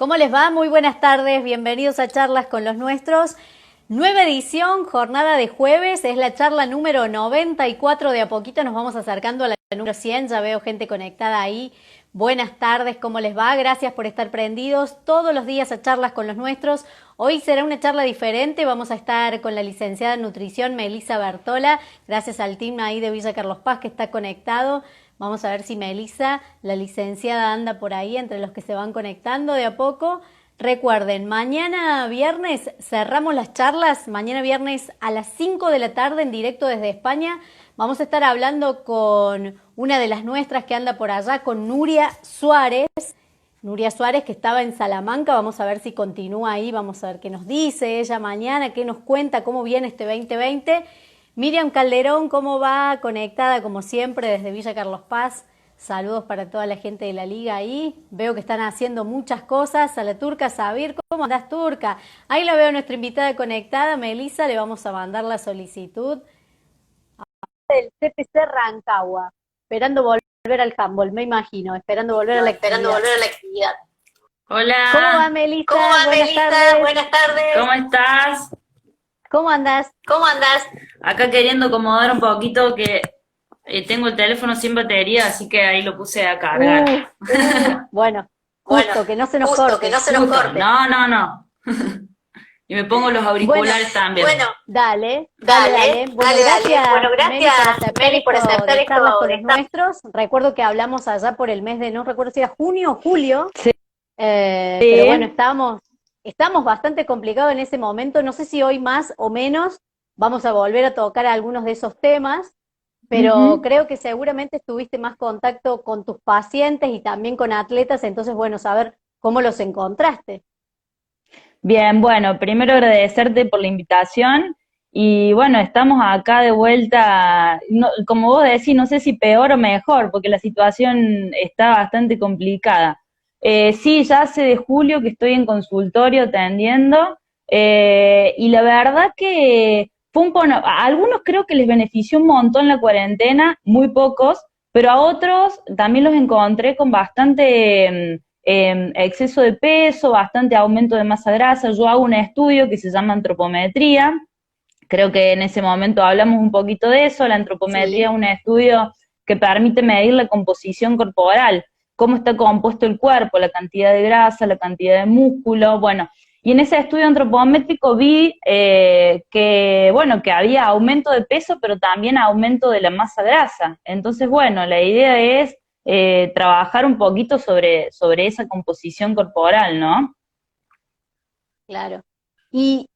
¿Cómo les va? Muy buenas tardes, bienvenidos a Charlas con los Nuestros. Nueva edición, jornada de jueves, es la charla número 94, de a poquito nos vamos acercando a la número 100, ya veo gente conectada ahí. Buenas tardes, ¿cómo les va? Gracias por estar prendidos todos los días a Charlas con los Nuestros. Hoy será una charla diferente, vamos a estar con la licenciada en nutrición Melissa Bertola, gracias al team ahí de Villa Carlos Paz que está conectado. Vamos a ver si Melissa, la licenciada, anda por ahí entre los que se van conectando de a poco. Recuerden, mañana viernes cerramos las charlas, mañana viernes a las 5 de la tarde en directo desde España. Vamos a estar hablando con una de las nuestras que anda por allá, con Nuria Suárez. Nuria Suárez, que estaba en Salamanca, vamos a ver si continúa ahí, vamos a ver qué nos dice ella mañana, qué nos cuenta, cómo viene este 2020. Miriam Calderón, ¿cómo va? Conectada como siempre desde Villa Carlos Paz. Saludos para toda la gente de la liga ahí. Veo que están haciendo muchas cosas. A la Turca Sabir, ¿cómo andás, Turca? Ahí la veo a nuestra invitada conectada, Melissa, le vamos a mandar la solicitud. Del CPC Rancagua, esperando volver al handball, me imagino, esperando volver a la actividad. Hola. ¿Cómo va, Melissa? ¿Cómo va, Buenas Melissa? tardes. Buenas tardes. ¿Cómo estás? ¿Cómo andás? ¿Cómo andás? Acá queriendo acomodar un poquito que tengo el teléfono sin batería, así que ahí lo puse a cargar. Bueno, justo, que no se nos corte. Que no se nos corte. No. Y me pongo los auriculares también. Bueno, dale. Bueno, gracias, Meli, por aceptar esto con los nuestros. Recuerdo que hablamos allá por el mes de, no recuerdo si era junio o julio. Sí. Pero bueno, estábamos bastante complicados en ese momento. No sé si hoy más o menos vamos a volver a tocar algunos de esos temas, pero creo que seguramente estuviste más contacto con tus pacientes y también con atletas, entonces bueno, saber cómo los encontraste. Bien, bueno, primero agradecerte por la invitación y bueno, estamos acá de vuelta, como vos decís, no sé si peor o mejor, porque la situación está bastante complicada. Sí, ya hace de julio que estoy en consultorio atendiendo y la verdad que a algunos creo que les benefició un montón la cuarentena, muy pocos, pero a otros también los encontré con bastante exceso de peso, bastante aumento de masa grasa. Yo hago un estudio que se llama antropometría, creo que en ese momento hablamos un poquito de eso. La antropometría es un estudio que permite medir la composición corporal, cómo está compuesto el cuerpo, la cantidad de grasa, la cantidad de músculo, bueno. Y en ese estudio antropométrico vi que había aumento de peso, pero también aumento de la masa grasa. Entonces, bueno, la idea es trabajar un poquito sobre esa composición corporal, ¿no? Claro. ¿Y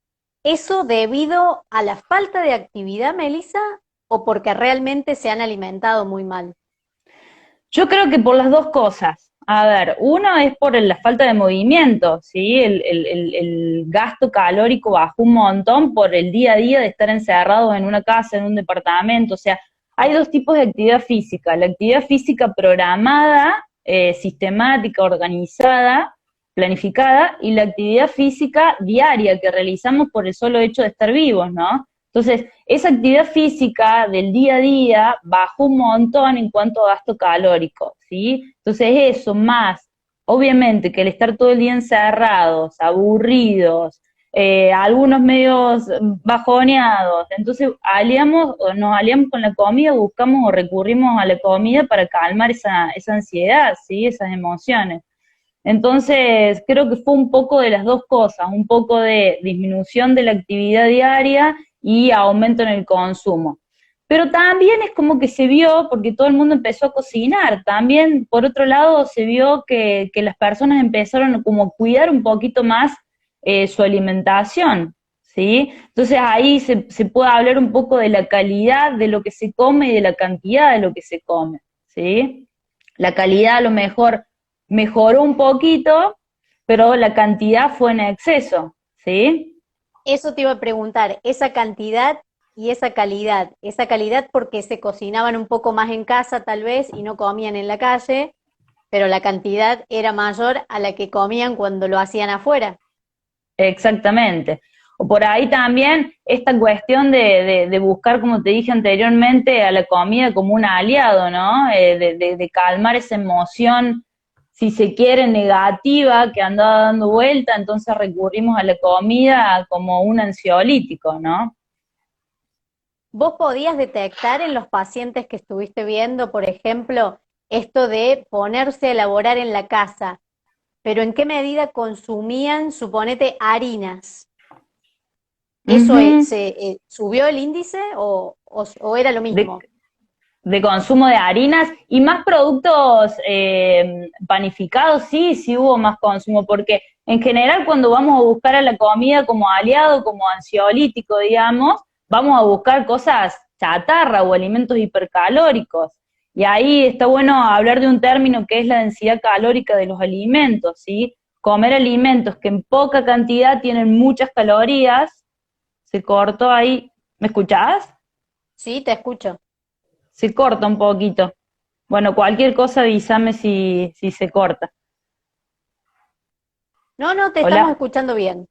eso debido a la falta de actividad, Melissa, o porque realmente se han alimentado muy mal? Yo creo que por las dos cosas. A ver, uno es por la falta de movimiento, ¿sí? El gasto calórico bajó un montón por el día a día de estar encerrados en una casa, en un departamento. O sea, hay dos tipos de actividad física. La actividad física programada, sistemática, organizada, planificada, y la actividad física diaria que realizamos por el solo hecho de estar vivos, ¿no? Entonces, esa actividad física del día a día bajó un montón en cuanto a gasto calórico, ¿sí? Entonces eso, más, obviamente, que el estar todo el día encerrados, aburridos, algunos medios bajoneados, entonces nos aliamos con la comida, buscamos o recurrimos a la comida para calmar esa ansiedad, ¿sí? Esas emociones. Entonces, creo que fue un poco de las dos cosas, un poco de disminución de la actividad diaria y aumento en el consumo. Pero también es como que se vio, porque todo el mundo empezó a cocinar, también por otro lado se vio que las personas empezaron como a cuidar un poquito más su alimentación, ¿sí? Entonces ahí se puede hablar un poco de la calidad de lo que se come y de la cantidad de lo que se come, ¿sí? La calidad a lo mejor mejoró un poquito, pero la cantidad fue en exceso, ¿sí? Eso te iba a preguntar, esa cantidad y esa calidad porque se cocinaban un poco más en casa tal vez y no comían en la calle, pero la cantidad era mayor a la que comían cuando lo hacían afuera. Exactamente. O por ahí también esta cuestión de buscar, como te dije anteriormente, a la comida como un aliado, ¿no? De calmar esa emoción si se quiere, negativa, que andaba dando vuelta, entonces recurrimos a la comida como un ansiolítico, ¿no? ¿Vos podías detectar en los pacientes que estuviste viendo, por ejemplo, esto de ponerse a elaborar en la casa, pero en qué medida consumían, suponete, harinas? ¿Eso Ujú. subió el índice o era lo De, mismo? de consumo de harinas y más productos panificados, sí, sí hubo más consumo, porque en general cuando vamos a buscar a la comida como aliado, como ansiolítico, digamos, vamos a buscar cosas chatarra o alimentos hipercalóricos. Y ahí está bueno hablar de un término que es la densidad calórica de los alimentos, ¿sí? Comer alimentos que en poca cantidad tienen muchas calorías. Se cortó ahí. ¿Me escuchás? Sí, te escucho. Se corta un poquito. Bueno, cualquier cosa avísame si se corta. No, no, te estamos Hola. escuchando bien.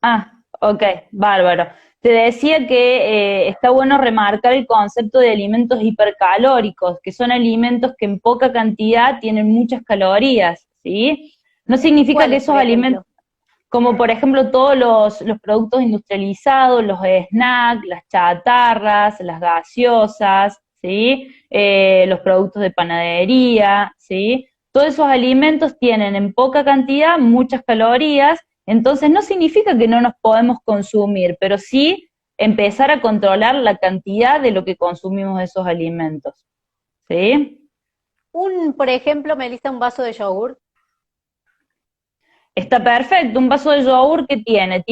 Ah, ok, bárbaro. Te decía que está bueno remarcar el concepto de alimentos hipercalóricos, que son alimentos que en poca cantidad tienen muchas calorías, ¿sí? No significa que ¿Cuáles, por esos alimentos, ejemplo? como por ejemplo todos los productos industrializados, los snacks, las chatarras, las gaseosas, ¿sí? Los productos de panadería, ¿sí? Todos esos alimentos tienen en poca cantidad muchas calorías, entonces no significa que no nos podemos consumir, pero sí empezar a controlar la cantidad de lo que consumimos de esos alimentos, ¿sí? Por ejemplo, Melissa, un vaso de yogur. Está perfecto, un vaso de yogur que tiene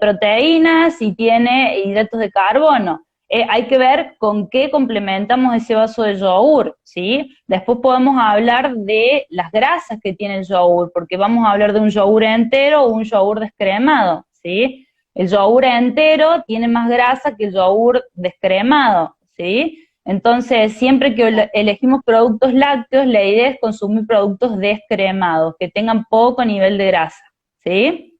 proteínas y tiene hidratos de carbono. Hay que ver con qué complementamos ese vaso de yogur, ¿sí? Después podemos hablar de las grasas que tiene el yogur, porque vamos a hablar de un yogur entero o un yogur descremado, ¿sí? El yogur entero tiene más grasa que el yogur descremado, ¿sí? Entonces, siempre que elegimos productos lácteos, la idea es consumir productos descremados, que tengan poco nivel de grasa, ¿sí?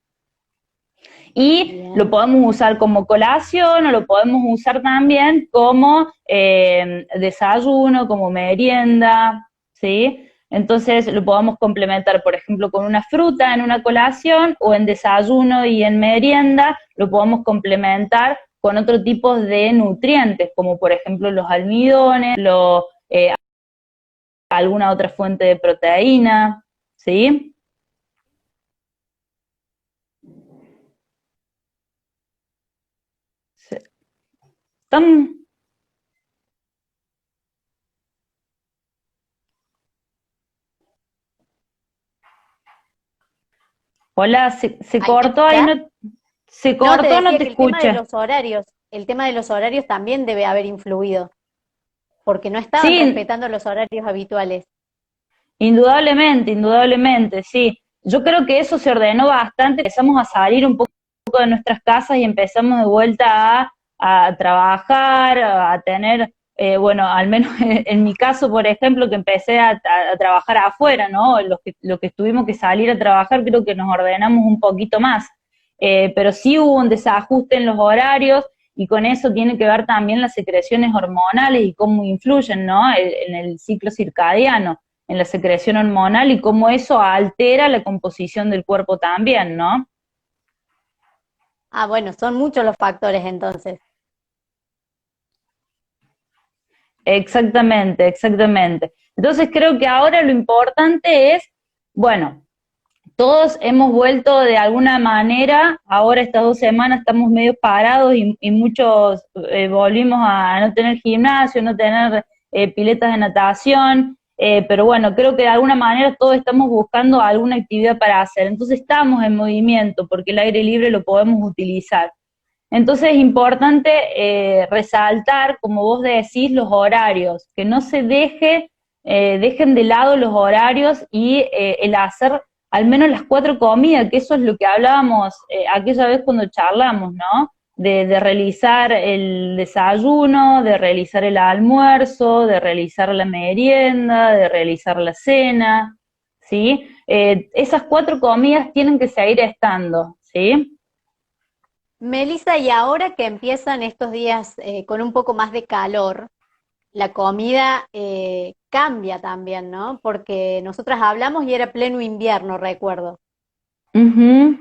Y lo Bien. podemos usar como colación o lo podemos usar también como desayuno, como merienda, ¿sí? Entonces lo podemos complementar, por ejemplo, con una fruta en una colación o en desayuno y en merienda, lo podemos complementar con otro tipo de nutrientes, como por ejemplo los almidones, alguna otra fuente de proteína, ¿sí? ¿Están? Hola, se ¿Ahí me cortó, ahí escuchás? no, se No, te cortó, no decía te que escuché. el tema de los horarios también debe haber influido, porque no estaban Sí, respetando los horarios habituales. indudablemente, indudablemente, sí. Yo creo que eso se ordenó bastante, empezamos a salir un poco de nuestras casas y empezamos de vuelta a trabajar, a tener, bueno, al menos en mi caso, por ejemplo, que empecé a trabajar afuera, ¿no? Los que tuvimos que salir a trabajar, creo que nos ordenamos un poquito más. Pero sí hubo un desajuste en los horarios y con eso tiene que ver también las secreciones hormonales y cómo influyen, ¿no? En el ciclo circadiano, en la secreción hormonal y cómo eso altera la composición del cuerpo también, ¿no? Ah, bueno, son muchos los factores entonces. Exactamente, exactamente. Entonces creo que ahora lo importante es, bueno, todos hemos vuelto de alguna manera, ahora estas 2 semanas estamos medio parados y muchos volvimos a no tener gimnasio, no tener piletas de natación, pero bueno, creo que de alguna manera todos estamos buscando alguna actividad para hacer, entonces estamos en movimiento porque el aire libre lo podemos utilizar. Entonces es importante resaltar, como vos decís, los horarios, que no se dejen de lado los horarios y el hacer al menos las 4 comidas, que eso es lo que hablábamos aquella vez cuando charlamos, ¿no? De realizar el desayuno, de realizar el almuerzo, de realizar la merienda, de realizar la cena, ¿sí? Esas 4 comidas tienen que seguir estando, ¿sí? Melissa, y ahora que empiezan estos días con un poco más de calor, la comida cambia también, ¿no? Porque nosotras hablamos y era pleno invierno, recuerdo. Ujú.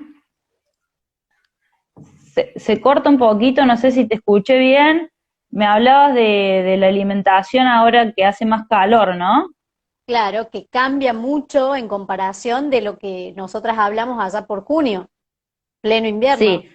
Se corta un poquito, no sé si te escuché bien. Me hablabas de la alimentación ahora que hace más calor, ¿no? Claro, que cambia mucho en comparación de lo que nosotras hablamos allá por junio, pleno invierno. Sí.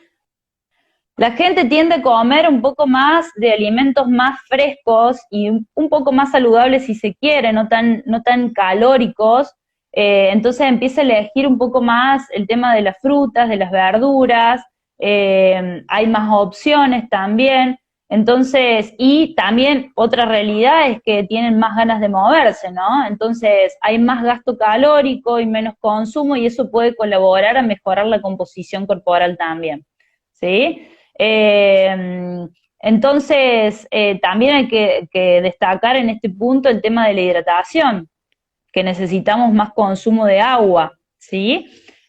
La gente tiende a comer un poco más de alimentos más frescos y un poco más saludables si se quiere, no tan calóricos. Entonces empieza a elegir un poco más el tema de las frutas, de las verduras, hay más opciones también. Entonces, y también otra realidad es que tienen más ganas de moverse, ¿no? Entonces hay más gasto calórico y menos consumo y eso puede colaborar a mejorar la composición corporal también, ¿sí? Eh, entonces, también hay que destacar en este punto el tema de la hidratación, que necesitamos más consumo de agua, ¿sí?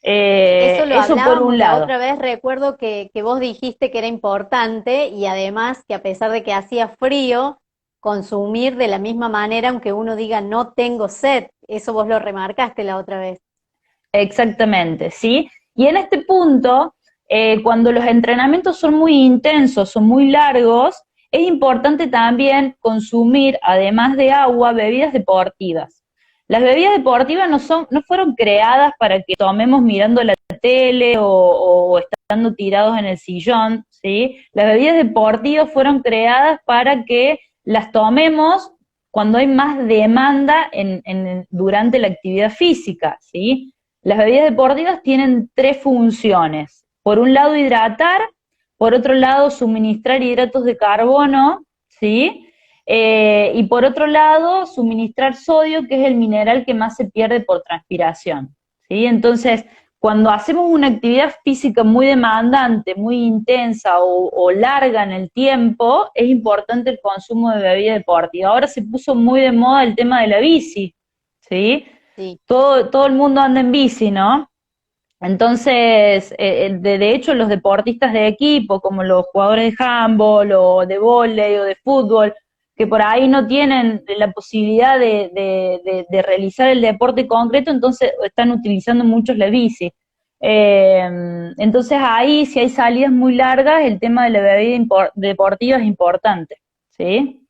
Eso lo Eso por hablábamos un la lado. otra vez, recuerdo que vos dijiste que era importante y además que a pesar de que hacía frío, consumir de la misma manera, aunque uno diga no tengo sed, eso vos lo remarcaste la otra vez. Exactamente, ¿sí? Y en este punto, cuando los entrenamientos son muy intensos, son muy largos, es importante también consumir, además de agua, bebidas deportivas. Las bebidas deportivas no fueron creadas para que tomemos mirando la tele o estando tirados en el sillón, ¿sí? Las bebidas deportivas fueron creadas para que las tomemos cuando hay más demanda durante la actividad física, ¿sí? Las bebidas deportivas tienen tres funciones. Por un lado, hidratar, por otro lado, suministrar hidratos de carbono, ¿sí? Y por otro lado, suministrar sodio, que es el mineral que más se pierde por transpiración, ¿sí? Entonces, cuando hacemos una actividad física muy demandante, muy intensa o larga en el tiempo, es importante el consumo de bebida deportiva. Ahora se puso muy de moda el tema de la bici, ¿sí? Sí. Todo el mundo anda en bici, ¿no? Entonces, de hecho, los deportistas de equipo, como los jugadores de handball o de vóley o de fútbol, que por ahí no tienen la posibilidad de realizar el deporte concreto, entonces están utilizando muchos la bici. Entonces ahí, si hay salidas muy largas, el tema de la bebida deportiva es importante, ¿sí?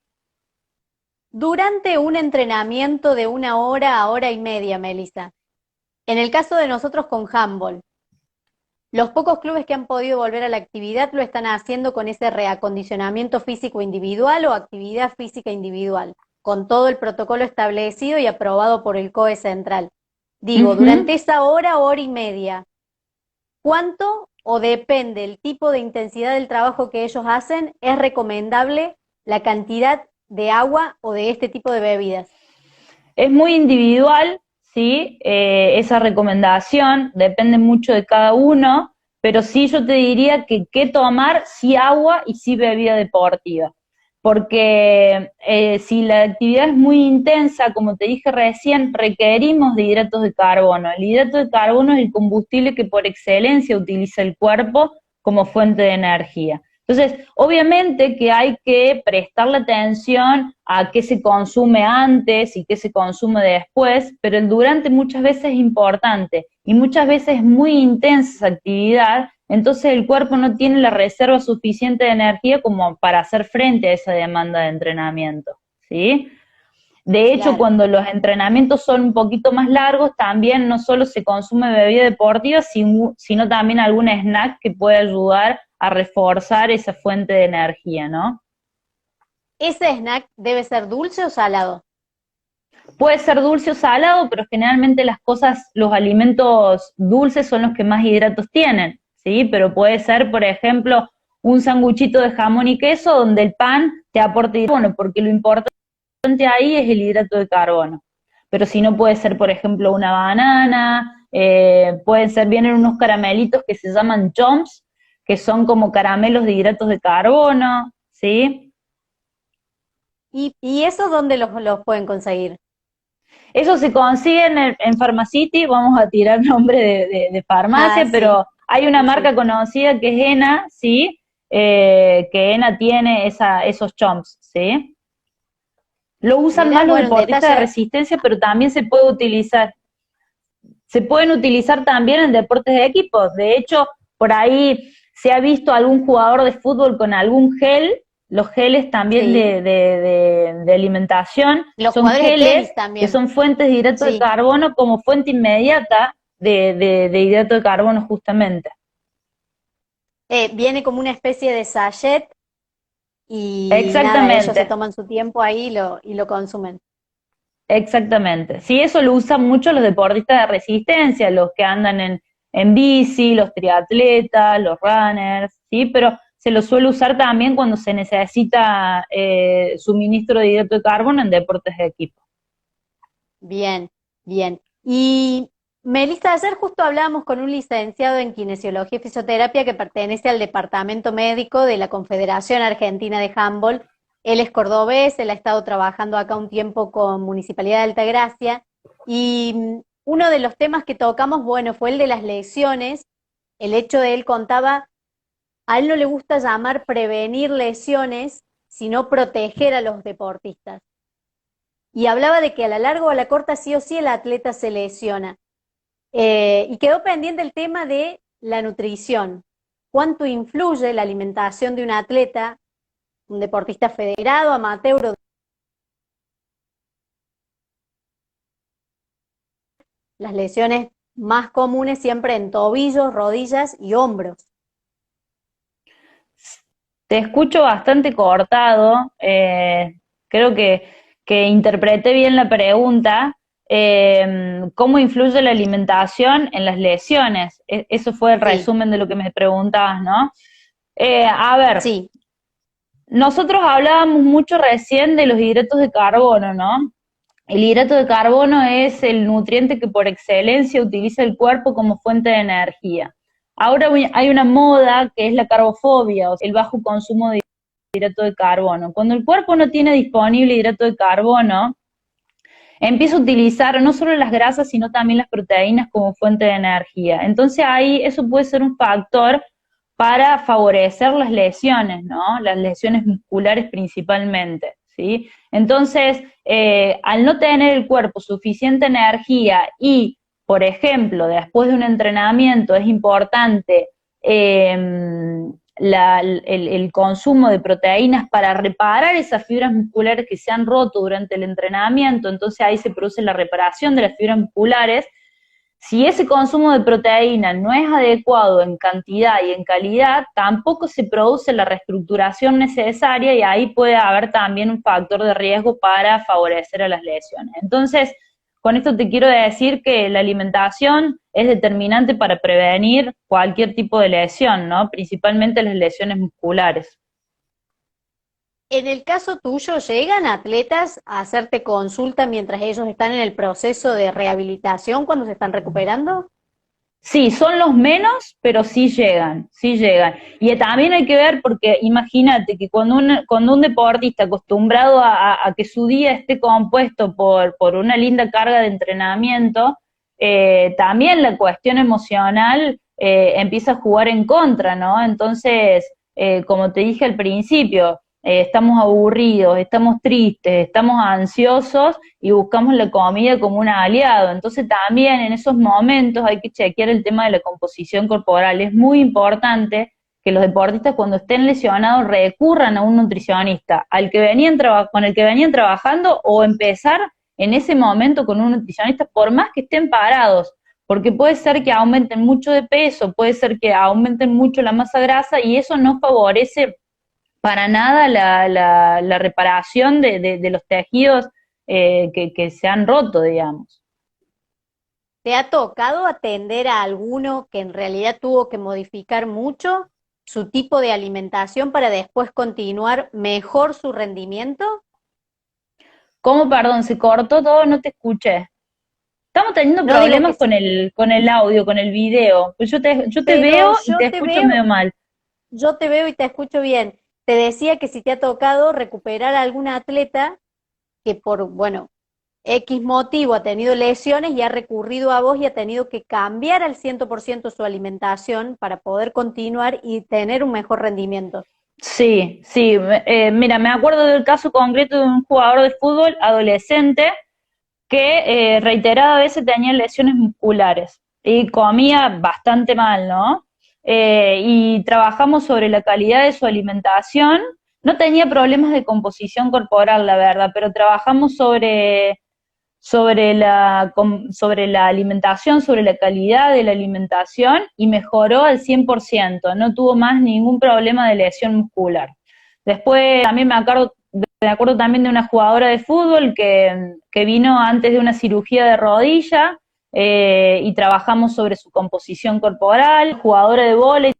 Durante un entrenamiento de una hora a hora y media, Melissa, en el caso de nosotros con handball, los pocos clubes que han podido volver a la actividad lo están haciendo con ese reacondicionamiento físico individual o actividad física individual, con todo el protocolo establecido y aprobado por el COE central. Digo, durante Ujú. esa hora y media, ¿cuánto o depende el tipo de intensidad del trabajo que ellos hacen? ¿Es recomendable la cantidad de agua o de este tipo de bebidas? Es muy individual, ¿sí? Esa recomendación depende mucho de cada uno, pero sí yo te diría que qué tomar, sí agua y sí bebida deportiva. Porque si la actividad es muy intensa, como te dije recién, requerimos de hidratos de carbono. El hidrato de carbono es el combustible que por excelencia utiliza el cuerpo como fuente de energía. Entonces, obviamente que hay que prestarle atención a qué se consume antes y qué se consume después, pero el durante muchas veces es importante y muchas veces es muy intensa esa actividad, entonces el cuerpo no tiene la reserva suficiente de energía como para hacer frente a esa demanda de entrenamiento, ¿sí? De hecho, Claro. cuando los entrenamientos son un poquito más largos, también no solo se consume bebida deportiva, sino también algún snack que puede ayudar a reforzar esa fuente de energía, ¿no? ¿Ese snack debe ser dulce o salado? Puede ser dulce o salado, pero generalmente los alimentos dulces son los que más hidratos tienen, ¿sí? Pero puede ser, por ejemplo, un sanguchito de jamón y queso donde el pan te aporte carbono, porque lo importante ahí es el hidrato de carbono. Pero si no, puede ser, por ejemplo, una banana, pueden ser, vienen unos caramelitos que se llaman chomps, que son como caramelos de hidratos de carbono, ¿sí? ¿Y eso dónde los pueden conseguir? Eso se consigue en Pharmacity, vamos a tirar nombre de Ah, farmacia, sí, pero hay una sí, sí. marca conocida que es ENA, ¿sí? Que ENA tiene esos chomps, ¿sí? Lo usan Mirá, más los bueno, un deportistas de detalle. resistencia, pero también se puede utilizar. Se pueden utilizar también en deportes de equipos. De hecho, por ahí se ha visto algún jugador de fútbol con algún gel. Los geles también Sí. de alimentación Los son jugadores de geles tenis que también. son fuentes de hidrato de Sí. carbono como fuente inmediata de hidrato de carbono justamente. Viene como una especie de sachet y nada, ellos se Exactamente. toman su tiempo ahí y lo consumen. Exactamente. Sí, eso lo usan mucho los deportistas de resistencia, los que andan en bici, los triatletas, los runners, ¿sí? Pero se lo suele usar también cuando se necesita suministro de hidrato de carbono en deportes de equipo. Bien, bien. Y Melissa, ayer justo hablábamos con un licenciado en kinesiología y fisioterapia que pertenece al departamento médico de la Confederación Argentina de Handball. Él es cordobés, él ha estado trabajando acá un tiempo con Municipalidad de Altagracia y uno de los temas que tocamos, bueno, fue el de las lesiones. El hecho de él contaba, a él no le gusta llamar prevenir lesiones, sino proteger a los deportistas. Y hablaba de que a la larga o a la corta sí o sí el atleta se lesiona. Y quedó pendiente el tema de la nutrición. ¿Cuánto influye la alimentación de un atleta, un deportista federado, amateur? Las lesiones más comunes siempre en tobillos, rodillas y hombros. Te escucho bastante cortado, creo que interpreté bien la pregunta. ¿Cómo influye la alimentación en las lesiones? Eso fue el Sí, resumen de lo que me preguntabas, ¿no? A ver, sí, nosotros hablábamos mucho recién de los hidratos de carbono, ¿no? El hidrato de carbono es el nutriente que por excelencia utiliza el cuerpo como fuente de energía. Ahora hay una moda que es la carbofobia, o sea, el bajo consumo de hidrato de carbono. Cuando el cuerpo no tiene disponible hidrato de carbono, empieza a utilizar no solo las grasas, sino también las proteínas como fuente de energía. Entonces ahí eso puede ser un factor para favorecer las lesiones, ¿no? Las lesiones musculares principalmente, ¿sí? Entonces, al no tener el cuerpo suficiente energía y, por ejemplo, después de un entrenamiento es importante el consumo de proteínas para reparar esas fibras musculares que se han roto durante el entrenamiento, entonces ahí se produce la reparación de las fibras musculares. Si ese consumo de proteína no es adecuado en cantidad y en calidad, tampoco se produce la reestructuración necesaria y ahí puede haber también un factor de riesgo para favorecer a las lesiones. Entonces, con esto te quiero decir que la alimentación es determinante para prevenir cualquier tipo de lesión, ¿no? Principalmente las lesiones musculares. en el caso tuyo, ¿llegan atletas a hacerte consulta mientras ellos están en el proceso de rehabilitación cuando se están recuperando? Sí, son los menos, pero sí llegan, sí llegan. Y también hay que ver, porque imagínate que cuando un deportista acostumbrado a que su día esté compuesto por una linda carga de entrenamiento, también la cuestión emocional empieza a jugar en contra, ¿no? Entonces, como te dije al principio, estamos aburridos, estamos tristes, estamos ansiosos y buscamos la comida como un aliado. Entonces también en esos momentos hay que chequear el tema de la composición corporal. Es muy importante que los deportistas cuando estén lesionados recurran a un nutricionista, con el que venían trabajando o empezar en ese momento con un nutricionista, por más que estén parados, porque puede ser que aumenten mucho de peso, puede ser que aumenten mucho la masa grasa y eso no favorece para nada la reparación de los tejidos que se han roto, digamos. ¿Te ha tocado atender a alguno que en realidad tuvo que modificar mucho su tipo de alimentación para después continuar mejor su rendimiento? ¿Cómo, perdón, se cortó todo? No te escuché. Estamos teniendo No digo que problemas sí, con el audio, con el video. Pues yo te pero veo y te escucho medio mal. yo te veo y te escucho bien. Te decía que si te ha tocado recuperar a algún atleta que por, bueno, X motivo ha tenido lesiones y ha recurrido a vos y ha tenido que cambiar al 100% su alimentación para poder continuar y tener un mejor rendimiento. Sí, sí. Mira, me acuerdo del caso concreto de un jugador de fútbol adolescente que reiteradas veces tenía lesiones musculares y comía bastante mal, ¿no? Y trabajamos sobre la calidad de su alimentación. No tenía problemas de composición corporal, la verdad, pero trabajamos sobre la alimentación, sobre la calidad de la alimentación y mejoró al 100%, no tuvo más ningún problema de lesión muscular. Después también me acuerdo también de una jugadora de fútbol que vino antes de una cirugía de rodilla y trabajamos sobre su composición corporal, jugadora de vóley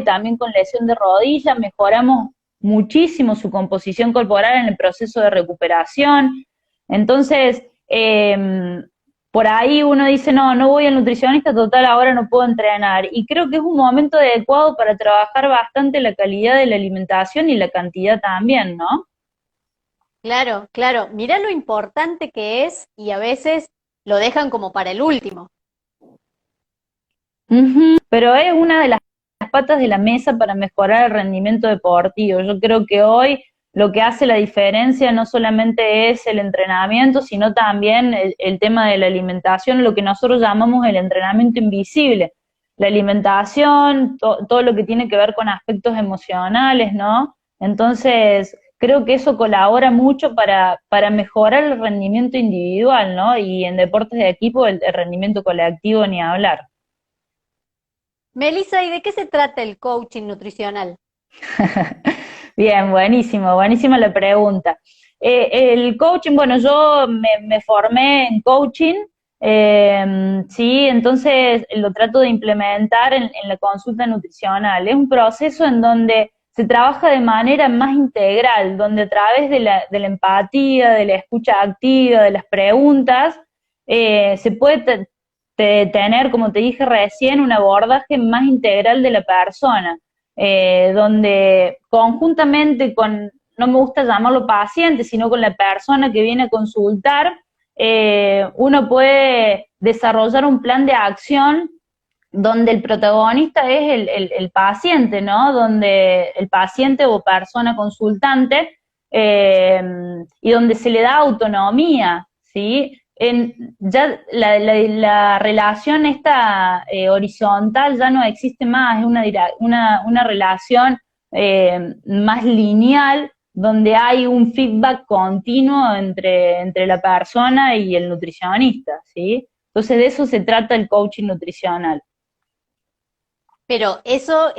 también con lesión de rodilla, mejoramos muchísimo su composición corporal en el proceso de recuperación. Entonces, por ahí uno dice, no, no voy al nutricionista, total, ahora no puedo entrenar. Y creo que es un momento adecuado para trabajar bastante la calidad de la alimentación y la cantidad también, ¿no? Claro, claro. Mirá lo importante que es y a veces lo dejan como para el último. Ujú. Pero es una de las patas de la mesa para mejorar el rendimiento deportivo. Yo creo que hoy lo que hace la diferencia no solamente es el entrenamiento, sino también el tema de la alimentación, lo que nosotros llamamos el entrenamiento invisible. La alimentación, todo lo que tiene que ver con aspectos emocionales, ¿no? Entonces, creo que eso colabora mucho para mejorar el rendimiento individual, ¿no? Y en deportes de equipo, el rendimiento colectivo, ni hablar. Melissa, ¿y de qué se trata el coaching nutricional? Bien, buenísimo, buenísima la pregunta. El coaching, bueno, yo me formé en coaching, sí, entonces lo trato de implementar en la consulta nutricional. Es un proceso en donde se trabaja de manera más integral, donde a través de la empatía, de la escucha activa, de las preguntas, se puede tener, como te dije recién, un abordaje más integral de la persona donde conjuntamente con, no me gusta llamarlo paciente, sino con la persona que viene a consultar, uno puede desarrollar un plan de acción donde el protagonista es el paciente, ¿no? Donde el paciente o persona consultante eh, y donde se le da autonomía, ¿sí? Ya la relación esta horizontal ya no existe más, es una relación más lineal donde hay un feedback continuo entre la persona y el nutricionista, ¿sí? Entonces de eso se trata el coaching nutricional. Pero eso,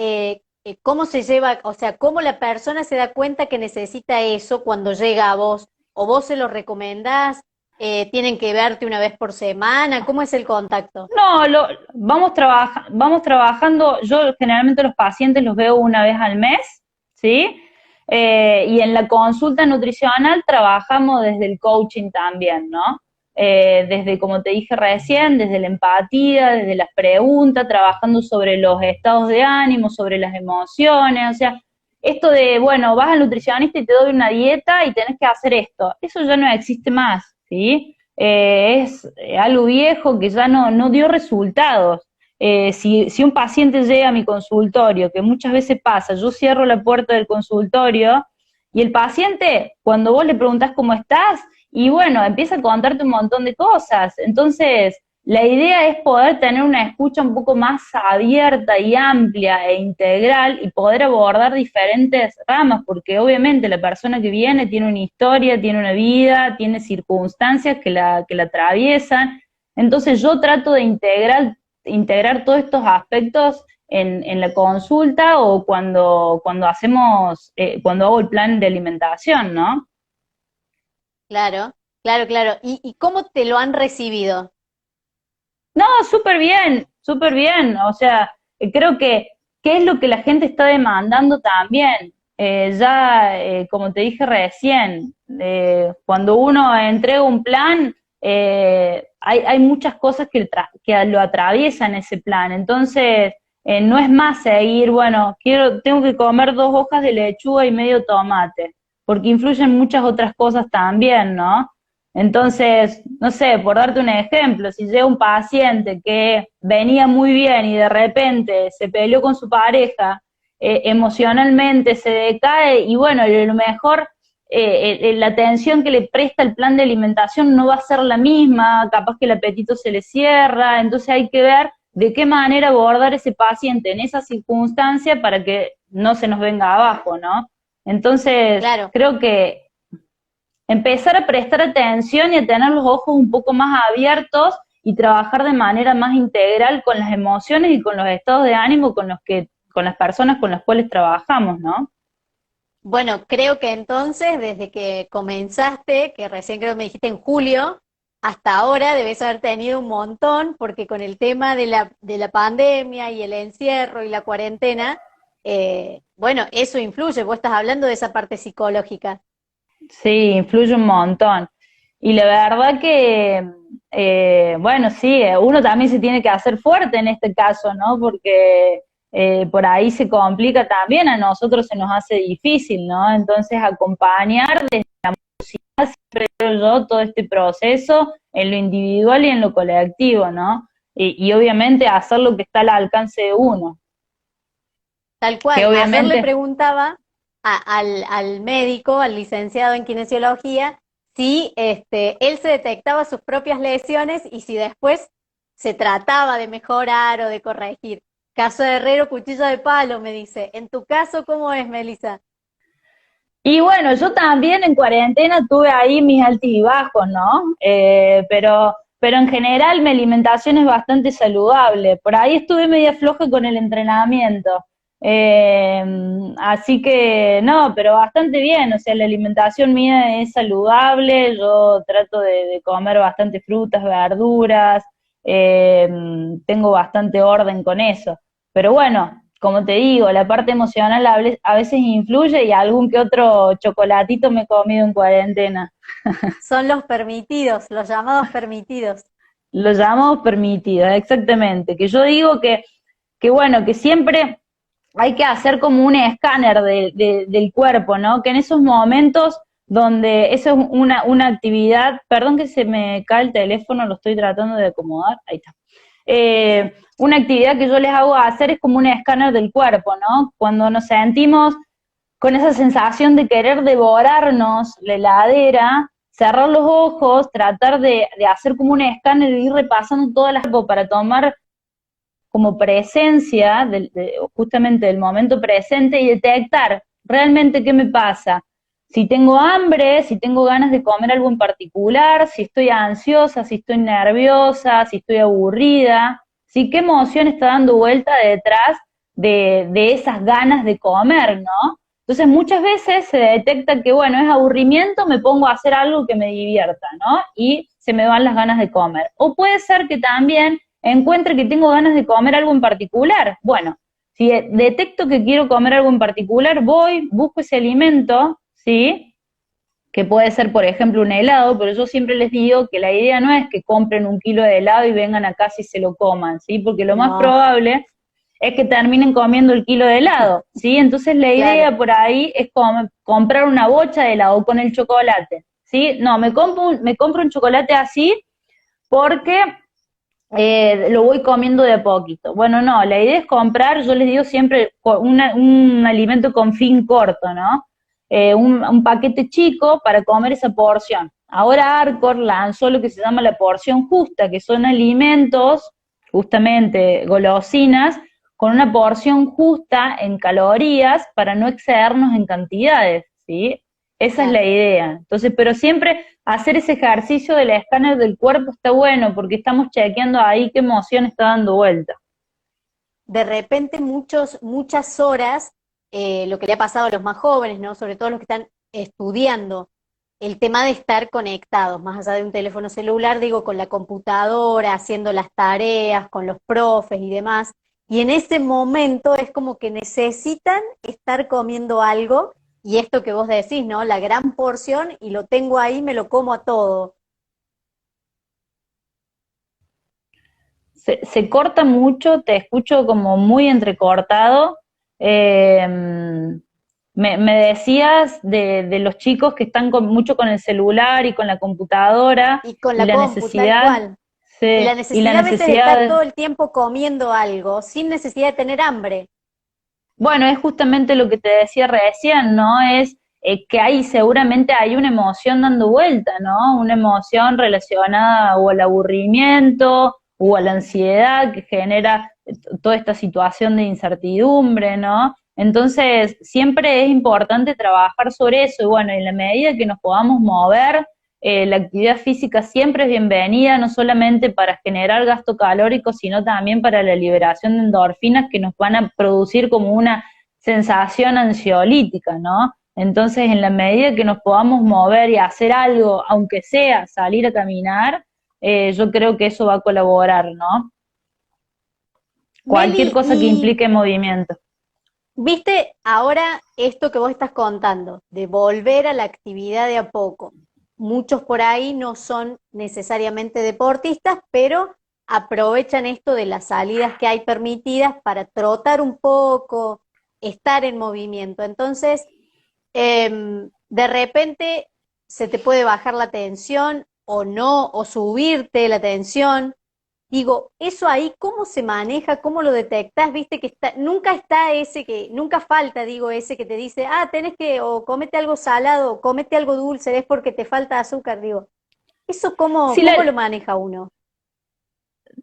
¿cómo se lleva? O sea, ¿cómo la persona se da cuenta que necesita eso cuando llega a vos? ¿O vos se lo recomendás? ¿Tienen que verte una vez por semana? ¿Cómo es el contacto? No, vamos trabajando, yo generalmente los pacientes los veo una vez al mes, ¿sí? Y en la consulta nutricional trabajamos desde el coaching también, ¿no? Desde, como te dije recién, desde la empatía, desde las preguntas, trabajando sobre los estados de ánimo, sobre las emociones, o sea, esto de, bueno, vas al nutricionista y te doy una dieta y tenés que hacer esto, eso ya no existe más, ¿sí? Es algo viejo que ya no dio resultados. Si un paciente llega a mi consultorio, que muchas veces pasa, yo cierro la puerta del consultorio y el paciente, cuando vos le preguntás cómo estás, y bueno, empieza a contarte un montón de cosas. Entonces, la idea es poder tener una escucha un poco más abierta y amplia e integral y poder abordar diferentes ramas, porque obviamente la persona que viene tiene una historia, tiene una vida, tiene circunstancias que la atraviesan. Entonces yo trato de integrar todos estos aspectos en la consulta o cuando hago el plan de alimentación, ¿no? Claro, claro, claro. ¿Y cómo te lo han recibido? No, súper bien. O sea, creo que qué es lo que la gente está demandando también. Como te dije recién, cuando uno entrega un plan, hay muchas cosas que lo atraviesan ese plan. Entonces, no es más seguir, bueno, tengo que comer 2 hojas de lechuga y medio tomate, porque influyen muchas otras cosas también, ¿no? Entonces, no sé, por darte un ejemplo, si llega un paciente que venía muy bien y de repente se peleó con su pareja emocionalmente se decae y bueno, a lo mejor la atención que le presta el plan de alimentación no va a ser la misma, capaz que el apetito se le cierra, entonces hay que ver de qué manera abordar ese paciente en esa circunstancia para que no se nos venga abajo, ¿no? Entonces, Claro. creo que empezar a prestar atención y a tener los ojos un poco más abiertos y trabajar de manera más integral con las emociones y con los estados de ánimo con las personas con las cuales trabajamos, ¿no? Bueno, creo que entonces, desde que comenzaste, que recién creo que me dijiste en julio, hasta ahora debes haber tenido un montón, porque con el tema de la pandemia y el encierro y la cuarentena, bueno, eso influye, vos estás hablando de esa parte psicológica. Sí, influye un montón. Y la verdad que, bueno, sí, uno también se tiene que hacer fuerte en este caso, ¿no? Porque por ahí se complica también, a nosotros se nos hace difícil, ¿no? Entonces, acompañar desde la música, siempre creo yo, todo este proceso en lo individual y en lo colectivo, ¿no? Y obviamente hacer lo que está al alcance de uno, Tal que cual. Ayer le obviamente... preguntaba al médico, al licenciado en kinesiología, si él se detectaba sus propias lesiones y si después se trataba de mejorar o de corregir. Caso de herrero, cuchillo de palo, me dice. En tu caso, ¿cómo es, Melissa? Y bueno, yo también en cuarentena tuve ahí mis altos y bajos, ¿no? Pero en general mi alimentación es bastante saludable. Por ahí estuve media floja con el entrenamiento. Eh, Así que no, pero bastante bien. O sea, la alimentación mía es saludable. Yo trato de comer bastante frutas, verduras. eh, Tengo bastante orden con eso. Pero bueno, como te digo, la parte emocional a veces influye y algún que otro chocolatito me he comido en cuarentena. Son los permitidos, los llamados permitidos. Lo llamamos permitida, exactamente. Que yo digo que bueno, que siempre hay que hacer como un escáner del cuerpo, ¿no? Que en esos momentos donde eso es una actividad, perdón que se me cae el teléfono, lo estoy tratando de acomodar, ahí está. Una actividad que yo les hago hacer es como un escáner del cuerpo, ¿no? Cuando nos sentimos con esa sensación de querer devorarnos la heladera, cerrar los ojos, tratar de hacer como un escáner y ir repasando todas las cosas para tomar como presencia justamente del momento presente y detectar realmente qué me pasa. Si tengo hambre, si tengo ganas de comer algo en particular, si estoy ansiosa, si estoy nerviosa, si estoy aburrida, ¿sí? ¿Qué emoción está dando vuelta detrás de esas ganas de comer, ¿no? Entonces muchas veces se detecta que, bueno, es aburrimiento, me pongo a hacer algo que me divierta, ¿no? Y se me van las ganas de comer. O puede ser que también encuentre que tengo ganas de comer algo en particular. Bueno, si detecto que quiero comer algo en particular, voy, busco ese alimento, ¿sí? Que puede ser, por ejemplo, un helado, pero yo siempre les digo que la idea no es que compren un kilo de helado y vengan a casa y se lo coman, ¿sí? Porque lo más No, probable es que terminen comiendo el kilo de helado, ¿sí? Entonces la claro. idea por ahí es comprar una bocha de helado con el chocolate, ¿sí? No, me compro un chocolate así porque lo voy comiendo de a poquito. Bueno, no, la idea es comprar, yo les digo siempre, un alimento con fin corto, ¿no? Un paquete chico para comer esa porción. Ahora Arcor lanzó lo que se llama la porción justa, que son alimentos, justamente golosinas, con una porción justa en calorías para no excedernos en cantidades, ¿sí? Esa es Claro. la idea. Entonces, pero siempre hacer ese ejercicio del escáner del cuerpo está bueno, porque estamos chequeando ahí qué emoción está dando vuelta. De repente muchas horas, lo que le ha pasado a los más jóvenes, ¿no? Sobre todo los que están estudiando, el tema de estar conectados, más allá de un teléfono celular, digo, con la computadora, haciendo las tareas, con los profes y demás, y en ese momento es como que necesitan estar comiendo algo, y esto que vos decís, ¿no? La gran porción, y lo tengo ahí, me lo como a todo. Se corta mucho, te escucho como muy entrecortado. Me decías de los chicos que están mucho con el celular y con la computadora Y con y la la compu, tal necesidad, cual. Y la sí, y la necesidad a veces de estar necesidad todo el tiempo comiendo algo, sin necesidad de tener hambre. Bueno, es justamente lo que te decía recién, ¿no? Es que seguramente hay una emoción dando vuelta, ¿no? Una emoción relacionada o al aburrimiento o a la ansiedad que genera toda esta situación de incertidumbre, ¿no? Entonces, siempre es importante trabajar sobre eso y bueno, en la medida que nos podamos mover, la actividad física siempre es bienvenida, no solamente para generar gasto calórico, sino también para la liberación de endorfinas que nos van a producir como una sensación ansiolítica, ¿no? Entonces, en la medida que nos podamos mover y hacer algo, aunque sea salir a caminar, yo creo que eso va a colaborar, ¿no? Cualquier Meli, cosa que y implique movimiento. viste ahora esto que vos estás contando, de volver a la actividad de a poco. Muchos por ahí no son necesariamente deportistas, pero aprovechan esto de las salidas que hay permitidas para trotar un poco, estar en movimiento. Entonces, de repente se te puede bajar la tensión o no, o subirte la tensión. Digo, eso ahí, ¿cómo se maneja? ¿Cómo lo detectas? Viste que nunca está ese que, nunca falta, digo, ese que te dice, ah, tenés que, o comete algo salado, o comete algo dulce, es porque te falta azúcar, digo. ¿Eso Si cómo la, lo maneja uno?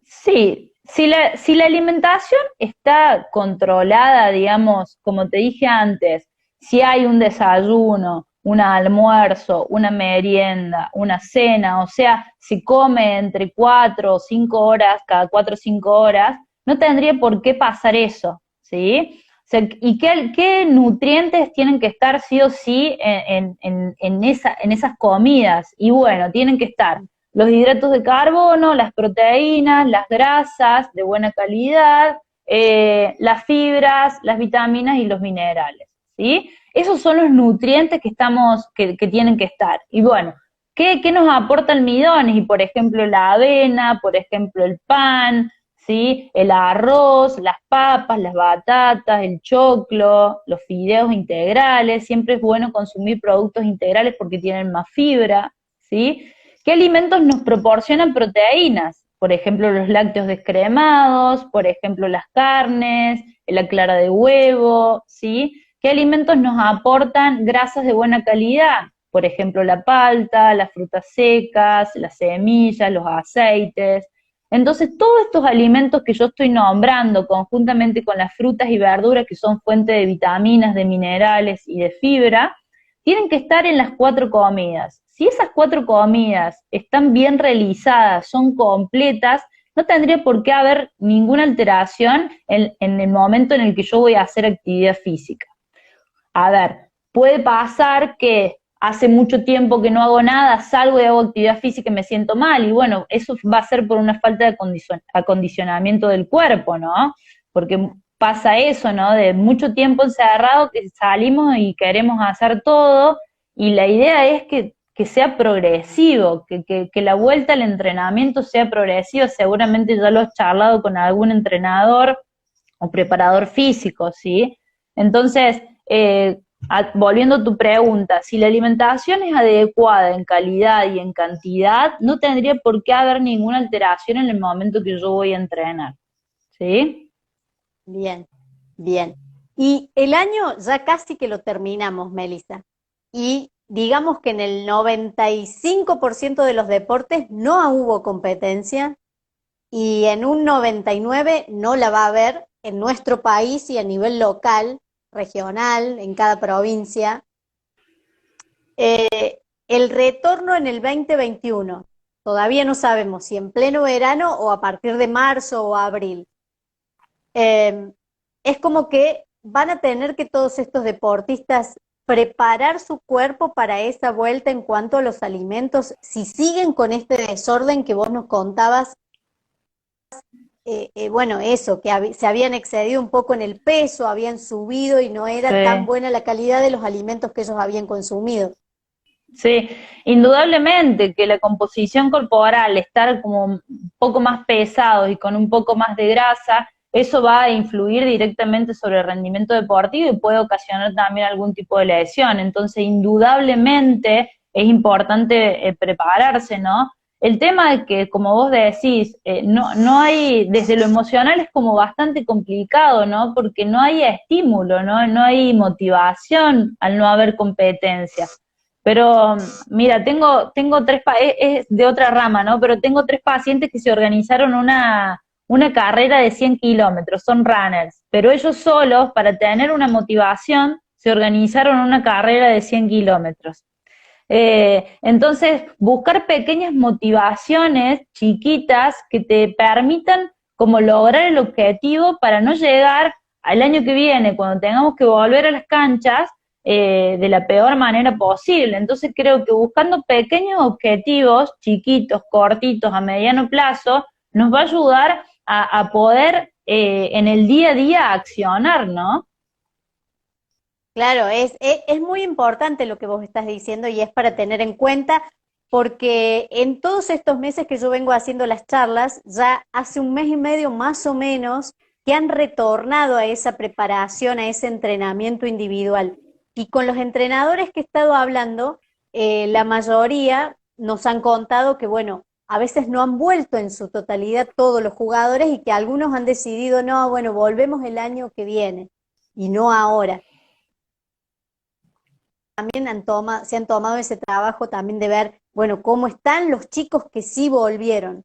Sí, si la alimentación está controlada, digamos, como te dije antes, si hay un desayuno, un almuerzo, una merienda, una cena, o sea, si come entre 4 o 5 horas, cada 4 o 5 horas, no tendría por qué pasar eso, ¿sí? O sea, ¿y qué nutrientes tienen que estar sí o sí en esas comidas? Y bueno, tienen que estar los hidratos de carbono, las proteínas, las grasas de buena calidad, las fibras, las vitaminas y los minerales, ¿sí? Esos son los nutrientes que tienen que estar. Y bueno, ¿qué nos aporta almidones? Y por ejemplo la avena, por ejemplo el pan, ¿sí? El arroz, las papas, las batatas, el choclo, los fideos integrales. Siempre es bueno consumir productos integrales porque tienen más fibra, ¿sí? ¿Qué alimentos nos proporcionan proteínas? Por ejemplo, los lácteos descremados, por ejemplo, las carnes, la clara de huevo, ¿sí? ¿Qué alimentos nos aportan grasas de buena calidad? Por ejemplo, la palta, las frutas secas, las semillas, los aceites. Entonces, todos estos alimentos que yo estoy nombrando, conjuntamente con las frutas y verduras, que son fuente de vitaminas, de minerales y de fibra, tienen que estar en las 4 comidas. Si esas 4 comidas están bien realizadas, son completas, no tendría por qué haber ninguna alteración en el momento en el que yo voy a hacer actividad física. A ver, puede pasar que hace mucho tiempo que no hago nada, salgo y hago actividad física y me siento mal, y bueno, eso va a ser por una falta de acondicionamiento del cuerpo, ¿no? Porque pasa eso, ¿no? De mucho tiempo encerrado que salimos y queremos hacer todo, y la idea es que sea progresivo, que la vuelta al entrenamiento sea progresiva. Seguramente ya lo has charlado con algún entrenador o preparador físico, ¿sí? Entonces, volviendo a tu pregunta, si la alimentación es adecuada en calidad y en cantidad, no tendría por qué haber ninguna alteración en el momento que yo voy a entrenar, ¿sí? Bien, bien. Y el año ya casi que lo terminamos, Melissa. Y digamos que en el 95% de los deportes no hubo competencia y en un 99% no la va a haber en nuestro país y a nivel local, regional, en cada provincia. El retorno en el 2021, todavía no sabemos si en pleno verano o a partir de marzo o abril. Es como que van a tener que todos estos deportistas preparar su cuerpo para esa vuelta en cuanto a los alimentos, si siguen con este desorden que vos nos contabas, bueno, eso, que se habían excedido un poco en el peso, habían subido y no era tan Sí. buena la calidad de los alimentos que ellos habían consumido. Sí, indudablemente que la composición corporal, estar como un poco más pesado y con un poco más de grasa, eso va a influir directamente sobre el rendimiento deportivo y puede ocasionar también algún tipo de lesión. Entonces, indudablemente es importante prepararse, ¿no? El tema es que, como vos decís, no hay, desde lo emocional es como bastante complicado, ¿no? Porque no hay estímulo, ¿no? No hay motivación al no haber competencia. Pero mira, tengo tres, es de otra rama, ¿no? Pero tengo tres pacientes que se organizaron una carrera de 100 kilómetros, son runners, pero ellos solos, para tener una motivación, se organizaron una carrera de 100 kilómetros. Entonces, buscar pequeñas motivaciones chiquitas que te permitan como lograr el objetivo para no llegar al año que viene, cuando tengamos que volver a las canchas, de la peor manera posible. Entonces creo que buscando pequeños objetivos, chiquitos, cortitos, a mediano plazo, nos va a ayudar a poder en el día a día accionar, ¿no? Claro, es muy importante lo que vos estás diciendo y es para tener en cuenta porque en todos estos meses que yo vengo haciendo las charlas, ya hace un mes y medio más o menos que han retornado a esa preparación, a ese entrenamiento individual. Y con los entrenadores que he estado hablando, la mayoría nos han contado que, bueno, a veces no han vuelto en su totalidad todos los jugadores y que algunos han decidido, no, bueno, volvemos el año que viene y no ahora. También se han tomado ese trabajo también de ver, bueno, cómo están los chicos que sí volvieron.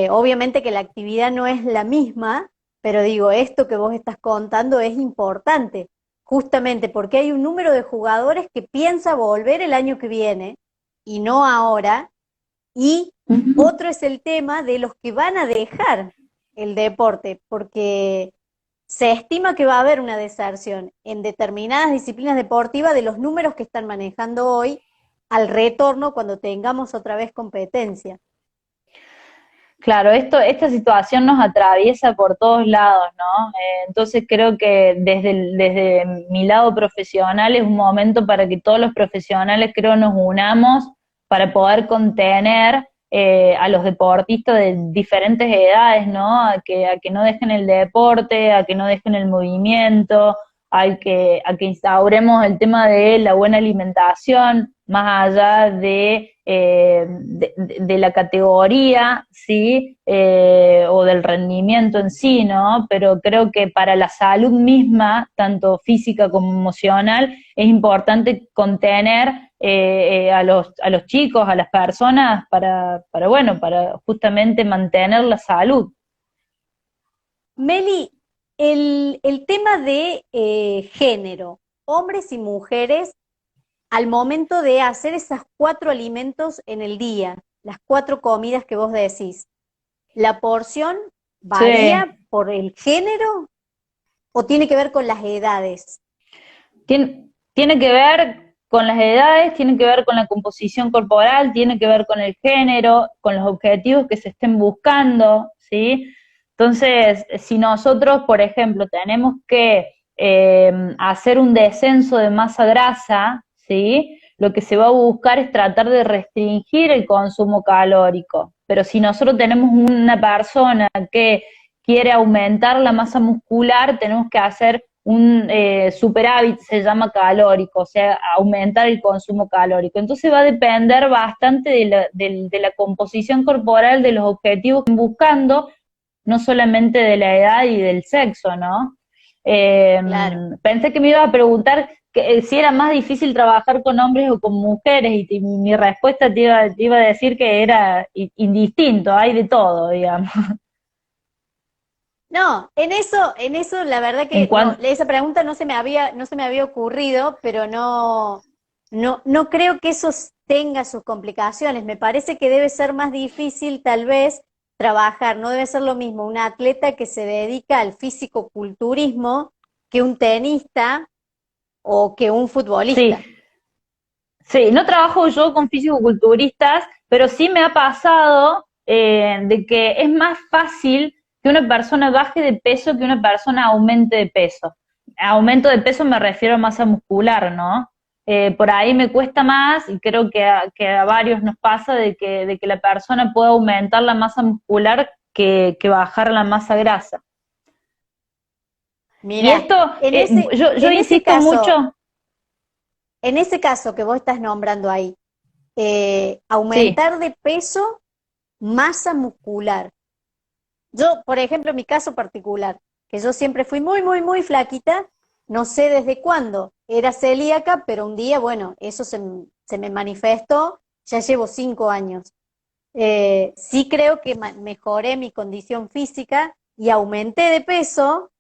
Obviamente que la actividad no es la misma, pero digo, esto que vos estás contando es importante, justamente porque hay un número de jugadores que piensa volver el año que viene y no ahora, y otro es el tema de los que van a dejar el deporte, porque se estima que va a haber una deserción en determinadas disciplinas deportivas de los números que están manejando hoy al retorno cuando tengamos otra vez competencia. Claro, esta situación nos atraviesa por todos lados, ¿no? Entonces creo que desde mi lado profesional es un momento para que todos los profesionales, creo, nos unamos para poder contener a los deportistas de diferentes edades, ¿no? A que no dejen el deporte, a que no dejen el movimiento, a que instauremos el tema de la buena alimentación, más allá de la categoría, ¿sí? O del rendimiento en sí, ¿no? Pero creo que para la salud misma, tanto física como emocional, es importante contener a los chicos, a las personas, para justamente mantener la salud. Meli, el tema de género, hombres y mujeres, al momento de hacer esas 4 alimentos en el día, las 4 comidas que vos decís, ¿la porción varía por el género o tiene que ver con las edades? Tiene que ver con las edades, tiene que ver con la composición corporal, tiene que ver con el género, con los objetivos que se estén buscando, ¿sí? Entonces, si nosotros, por ejemplo, tenemos que hacer un descenso de masa grasa, ¿sí? Lo que se va a buscar es tratar de restringir el consumo calórico. Pero si nosotros tenemos una persona que quiere aumentar la masa muscular, tenemos que hacer un superávit, se llama calórico, o sea, aumentar el consumo calórico. Entonces va a depender bastante de la composición corporal, de los objetivos que estén buscando, no solamente de la edad y del sexo, ¿no? Claro. Pensé que me ibas a preguntar si era más difícil trabajar con hombres o con mujeres, y mi respuesta te iba a decir que era indistinto, hay de todo, digamos. No, en eso la verdad que esa pregunta no se me había ocurrido, pero no creo que eso tenga sus complicaciones. Me parece que debe ser más difícil tal vez trabajar, no debe ser lo mismo un atleta que se dedica al físico-culturismo que un tenista o que un futbolista. Sí, no trabajo yo con físico-culturistas, pero sí me ha pasado de que es más fácil que una persona baje de peso que una persona aumente de peso. Aumento de peso me refiero a masa muscular, ¿no? Por ahí me cuesta más, y creo que a varios nos pasa de que la persona puede aumentar la masa muscular que bajar la masa grasa. Mira, y esto, yo insisto mucho. En ese caso que vos estás nombrando ahí, aumentar de peso, masa muscular. Yo, por ejemplo, en mi caso particular, que yo siempre fui muy, muy, muy flaquita, no sé desde cuándo era celíaca, pero un día, bueno, eso se me manifestó, ya llevo 5 años. Sí creo que mejoré mi condición física y aumenté de peso,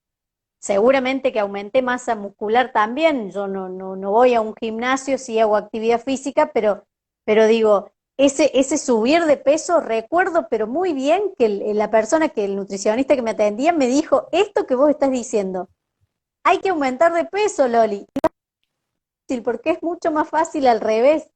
seguramente que aumenté masa muscular también, yo no voy a un gimnasio, sí hago actividad física, pero digo, ese subir de peso, recuerdo pero muy bien que la persona, que el nutricionista que me atendía me dijo, esto que vos estás diciendo, hay que aumentar de peso, Loli, porque es mucho más fácil al revés.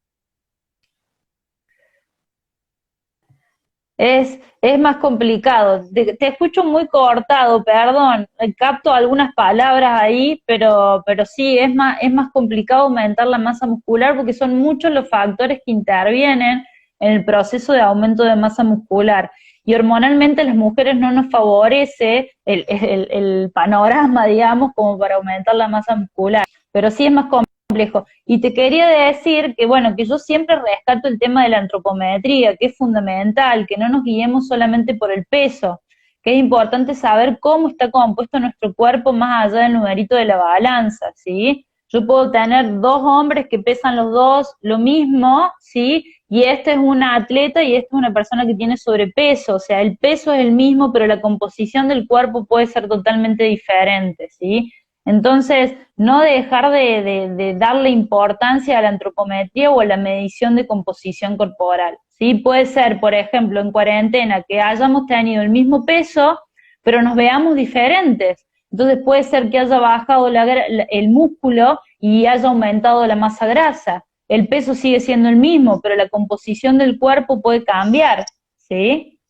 Es más complicado. Te escucho muy cortado, perdón. Capto algunas palabras ahí, pero sí, es más complicado aumentar la masa muscular porque son muchos los factores que intervienen en el proceso de aumento de masa muscular. Y hormonalmente a las mujeres no nos favorece el panorama, digamos, como para aumentar la masa muscular. Pero sí es más complejo. Y te quería decir que, bueno, que yo siempre rescato el tema de la antropometría, que es fundamental, que no nos guiemos solamente por el peso, que es importante saber cómo está compuesto nuestro cuerpo más allá del numerito de la balanza, ¿sí? Yo puedo tener dos hombres que pesan los dos lo mismo, ¿sí? Y este es una atleta y esta es una persona que tiene sobrepeso, o sea, el peso es el mismo, pero la composición del cuerpo puede ser totalmente diferente, ¿sí? Entonces, no dejar de darle importancia a la antropometría o a la medición de composición corporal, ¿sí? Puede ser, por ejemplo, en cuarentena, que hayamos tenido el mismo peso, pero nos veamos diferentes. Entonces puede ser que haya bajado el músculo y haya aumentado la masa grasa. El peso sigue siendo el mismo, pero la composición del cuerpo puede cambiar, ¿sí?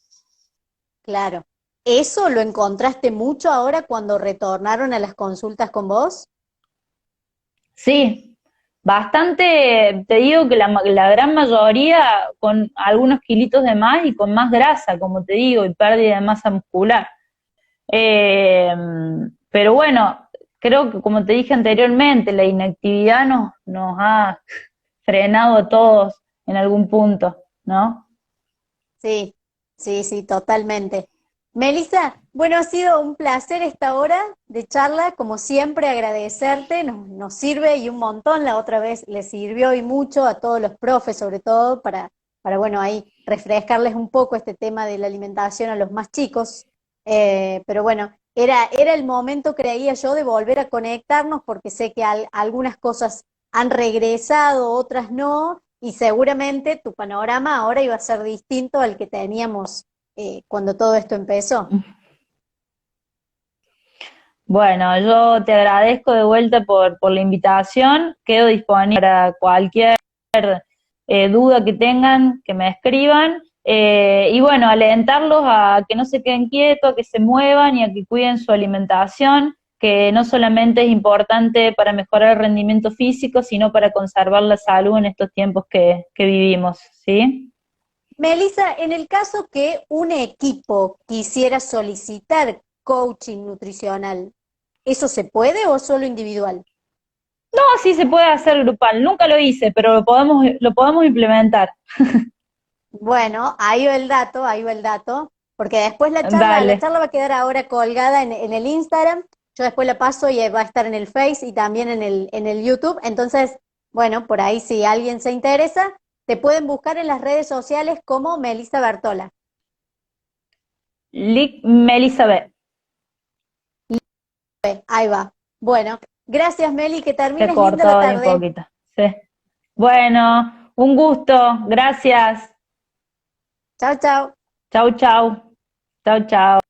Claro. ¿Eso lo encontraste mucho ahora cuando retornaron a las consultas con vos? Sí, bastante, te digo que la gran mayoría con algunos kilitos de más y con más grasa, como te digo, y pérdida de masa muscular. Eh, pero bueno, creo que como te dije anteriormente, la inactividad nos ha frenado a todos en algún punto, ¿no? Sí, sí, sí, totalmente. Melissa, bueno, ha sido un placer esta hora de charla, como siempre agradecerte, nos sirve y un montón, la otra vez le sirvió y mucho a todos los profes, sobre todo bueno, ahí refrescarles un poco este tema de la alimentación a los más chicos. Pero bueno, era el momento, creía yo, de volver a conectarnos porque sé que algunas cosas han regresado, otras no, y seguramente tu panorama ahora iba a ser distinto al que teníamos cuando todo esto empezó. Bueno, yo te agradezco de vuelta por la invitación, quedo disponible para cualquier duda que tengan, que me escriban, y bueno, alentarlos a que no se queden quietos, a que se muevan y a que cuiden su alimentación, que no solamente es importante para mejorar el rendimiento físico, sino para conservar la salud en estos tiempos que vivimos, ¿sí? Melissa, en el caso que un equipo quisiera solicitar coaching nutricional, ¿eso se puede o solo individual? No, sí se puede hacer grupal, nunca lo hice, pero lo podemos implementar. Bueno, ahí va el dato, porque después la Dale, charla va a quedar ahora colgada en el Instagram, yo después la paso y va a estar en el Face y también en el YouTube, entonces, bueno, por ahí si alguien se interesa, te pueden buscar en las redes sociales como Melissa Bertola. Melissa. Ahí va. Bueno, gracias Meli, que Se termines linda la cortó ahí un tarde. poquito. Sí. Bueno, un gusto. Gracias. Chao, chao. Chau, chau. Chau, chau.